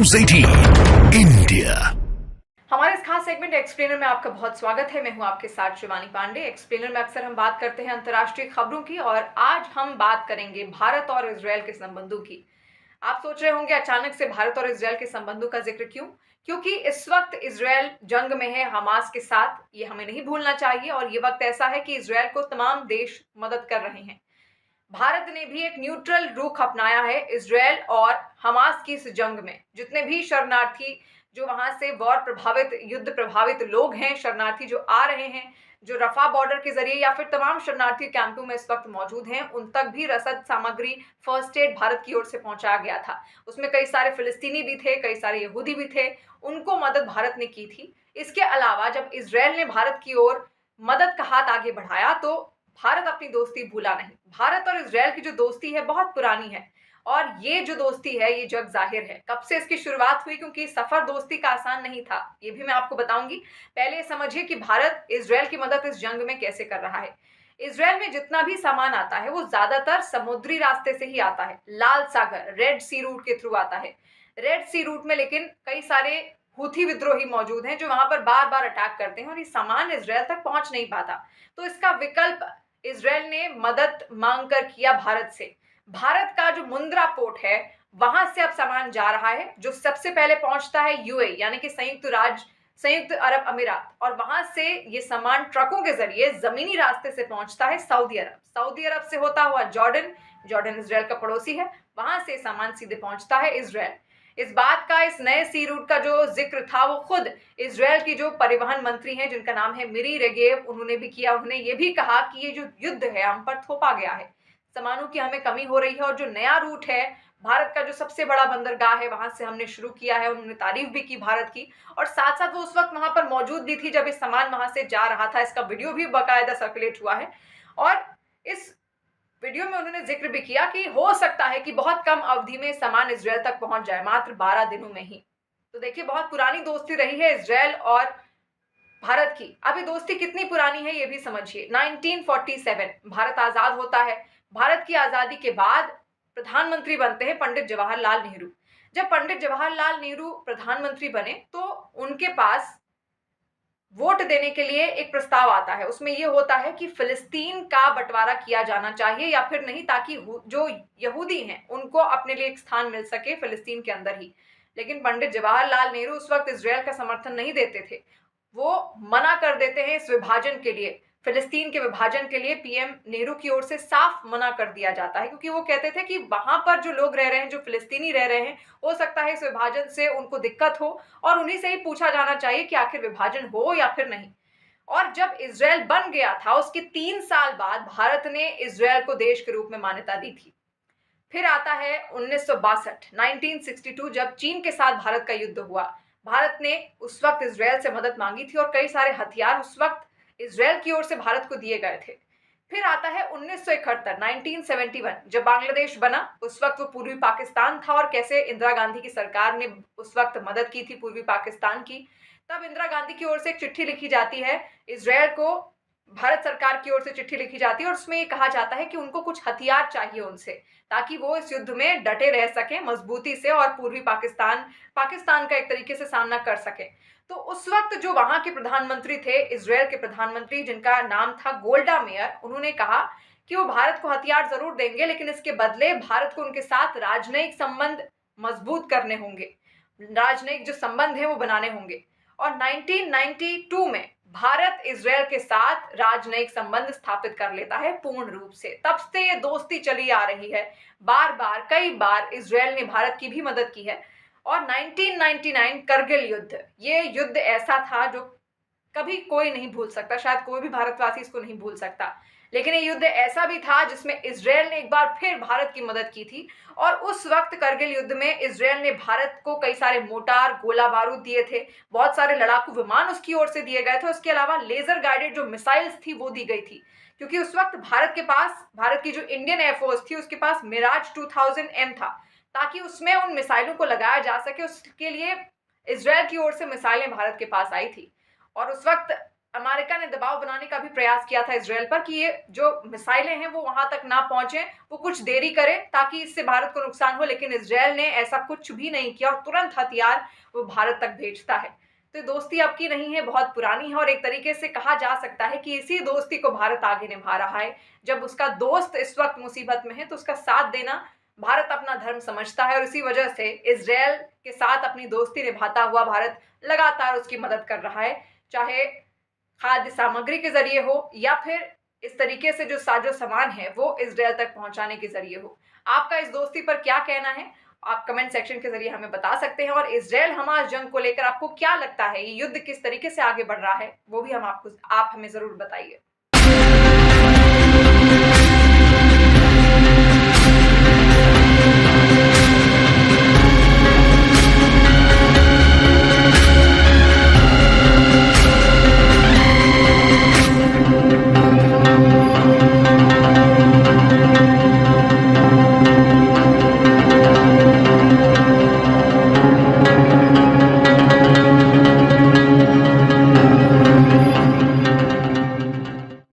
News 18 India. हमारे इस खास सेगमेंट एक्सप्लेनर में आपका बहुत स्वागत है। मैं हूं आपके साथ शिवानी पांडे। एक्सप्लेनर में अक्सर हम बात करते हैं अंतर्राष्ट्रीय खबरों की और आज हम बात करेंगे भारत और इजरायल के संबंधों की। आप सोच रहे होंगे अचानक से भारत और इजरायल के संबंधों का जिक्र क्यों? क्योंकि इस वक्त इजरायल जंग में है हमास के साथ, ये हमें नहीं भूलना चाहिए। और ये वक्त ऐसा है कि इजरायल को तमाम देश मदद कर रहे हैं। भारत ने भी एक न्यूट्रल रुख अपनाया है इजरायल और हमास की इस जंग में। जितने भी शरणार्थी जो वहां से वॉर प्रभावित, युद्ध प्रभावित लोग हैं, शरणार्थी जो आ रहे हैं, जो रफा बॉर्डर के जरिए या फिर तमाम शरणार्थी कैंपों में इस वक्त मौजूद हैं, उन तक भी रसद सामग्री, फर्स्ट एड भारत की ओर से पहुंचाया गया था। उसमें कई सारे फिलिस्तीनी भी थे, कई सारे यहूदी भी थे, उनको मदद भारत ने की थी। इसके अलावा जब इजरायल ने भारत की ओर मदद का हाथ आगे बढ़ाया तो भारत अपनी दोस्ती भूला नहीं। भारत और इजरायल की जो दोस्ती है बहुत पुरानी है और ये जो दोस्ती है ये जग जाहिर है। कब से इसकी शुरुआत हुई, क्योंकि सफर दोस्ती का आसान नहीं था, ये भी मैं आपको बताऊंगी। पहले समझिए कि भारत इजरायल की मदद इस जंग में कैसे कर रहा है। इजरायल में जितना भी सामान आता है वो ज्यादातर समुद्री रास्ते से ही आता है। लाल सागर, रेड सी रूट के थ्रू आता है। रेड सी रूट में लेकिन कई सारे हूथी विद्रोही मौजूद हैं जो वहां पर बार बार अटैक करते हैं और ये सामान इजरायल तक पहुंच नहीं पाता। तो इसका विकल्प इजरायल ने मदद मांगकर किया भारत से। भारत का जो मुंद्रा पोर्ट है वहां से अब सामान जा रहा है, जो सबसे पहले पहुंचता है यूएई यानी कि संयुक्त अरब अमीरात, और वहां से ये सामान ट्रकों के जरिए जमीनी रास्ते से पहुंचता है सऊदी अरब। सऊदी अरब से होता हुआ जॉर्डन इजरायल का पड़ोसी है, वहां से सामान सीधे पहुंचता है इजरायल। इस बात का, इस नए सी रूट का जो जिक्र था वो खुद इजरायल की जो परिवहन मंत्री हैं जिनका नाम है मिरी रेगेव, उन्होंने भी किया। उन्होंने ये भी कहा कि ये जो युद्ध है हम पर थोपा गया है, सामानों की हमें कमी हो रही है और जो नया रूट है भारत का जो सबसे बड़ा बंदरगाह है वहां से हमने शुरू किया है। उन्होंने तारीफ भी की भारत की और साथ साथ वो उस वक्त वहां पर मौजूद भी थी जब इस सामान वहां से जा रहा था। इसका वीडियो भी बाकायदा सर्कुलेट हुआ है और इस वीडियो में उन्होंने जिक्र भी किया कि हो सकता है कि बहुत कम अवधि में सामान इजरायल तक पहुंच जाए, मात्र 12 दिनों में ही। तो देखिए बहुत पुरानी दोस्ती रही है इजरायल और भारत की। अब ये दोस्ती कितनी पुरानी है ये भी समझिए। 1947 भारत आजाद होता है। भारत की आजादी के बाद प्रधानमंत्री बनते हैं पंडित जवाहरलाल नेहरू। जब पंडित जवाहरलाल नेहरू प्रधानमंत्री बने तो उनके पास वोट देने के लिए एक प्रस्ताव आता है। उसमें यह होता है कि फिलिस्तीन का बंटवारा किया जाना चाहिए या फिर नहीं, ताकि जो यहूदी हैं उनको अपने लिए एक स्थान मिल सके फिलिस्तीन के अंदर ही। लेकिन पंडित जवाहरलाल नेहरू उस वक्त इजरायल का समर्थन नहीं देते थे। वो मना कर देते हैं इस विभाजन के लिए, फिलिस्तीन के विभाजन के लिए पीएम नेहरू की ओर से साफ मना कर दिया जाता है, क्योंकि वो कहते थे कि वहां पर जो लोग रह रहे हैं, जो फिलिस्तीनी रह रहे हैं, हो सकता है इस विभाजन से उनको दिक्कत हो और उन्हीं से ही पूछा जाना चाहिए कि आखिर विभाजन हो या फिर नहीं। और जब इजरायल बन गया था उसके 3 साल बाद भारत ने इजरायल को देश के रूप में मान्यता दी थी। फिर आता है 1962 जब चीन के साथ भारत का युद्ध हुआ। भारत ने उस वक्त इजरायल से मदद मांगी थी और कई सारे हथियार उस वक्त इजरायल की ओर से भारत को दिए गए थे। फिर आता है 1971 जब बांग्लादेश बना। उस वक्त वो पूर्वी पाकिस्तान था और कैसे इंदिरा गांधी की सरकार ने उस वक्त मदद की थी पूर्वी पाकिस्तान की। तब इंदिरा गांधी की ओर से एक चिट्ठी लिखी जाती है इजरायल को, भारत सरकार की ओर से चिट्ठी लिखी जाती है और उसमें ये कहा जाता है कि उनको कुछ हथियार चाहिए उनसे, ताकि वो इस युद्ध में डटे रह सकें मजबूती से और पूर्वी पाकिस्तान का एक तरीके से सामना कर सके। तो उस वक्त जो वहां के प्रधानमंत्री थे, इजरायल के प्रधानमंत्री जिनका नाम था गोल्डा मेयर, उन्होंने कहा कि वो भारत को हथियार जरूर देंगे लेकिन इसके बदले भारत को उनके साथ राजनयिक संबंध मजबूत करने होंगे, राजनयिक जो संबंध है वो बनाने होंगे। और 1992 में भारत इजरायल के साथ राजनयिक संबंध स्थापित कर लेता है पूर्ण रूप से। तब से ये दोस्ती चली आ रही है। बार बार, कई बार इजरायल ने भारत की भी मदद की है। और 1999 करगिल युद्ध, ये युद्ध ऐसा था जो कभी कोई नहीं भूल सकता, शायद कोई भी भारतवासी इसको नहीं भूल सकता। लेकिन ये युद्ध ऐसा भी था जिसमें इजरायल ने एक बार फिर भारत की मदद की थी। और उस वक्त करगिल युद्ध में इजरायल ने भारत को कई सारे मोटार, गोला बारूद दिए थे, बहुत सारे लड़ाकू विमान उसकी ओर से दिए गए थे। उसके अलावा लेजर गाइडेड जो मिसाइल्स थी वो दी गई थी, क्योंकि उस वक्त भारत की जो इंडियन एयरफोर्स थी उसके पास मिराज 2000M था, ताकि उसमें उन मिसाइलों को लगाया जा सके। उसके लिए इजरायल की ओर से मिसाइलें भारत के पास आई थी। और उस वक्त अमेरिका ने दबाव बनाने का भी प्रयास किया था इजरायल पर कि ये जो मिसाइलें हैं वो वहां तक ना पहुंचे, वो कुछ देरी करे ताकि इससे भारत को नुकसान हो, लेकिन इजरायल ने ऐसा कुछ भी नहीं किया और तुरंत हथियार वो भारत तक भेजता है। तो दोस्ती अब की नहीं है, बहुत पुरानी है और एक तरीके से कहा जा सकता है कि इसी दोस्ती को भारत आगे निभा रहा है। जब उसका दोस्त इस वक्त मुसीबत में है तो उसका साथ देना भारत अपना धर्म समझता है और इसी वजह से इजरायल के साथ अपनी दोस्ती निभाता हुआ भारत लगातार उसकी मदद कर रहा है, चाहे खाद्य सामग्री के जरिए हो या फिर इस तरीके से जो साजो सामान है वो इजरायल तक पहुंचाने के जरिए हो। आपका इस दोस्ती पर क्या कहना है, आप कमेंट सेक्शन के जरिए हमें बता सकते हैं। और इजरायल हमास जंग को लेकर आपको क्या लगता है, ये युद्ध किस तरीके से आगे बढ़ रहा है, वो भी आप हमें जरूर बताइए।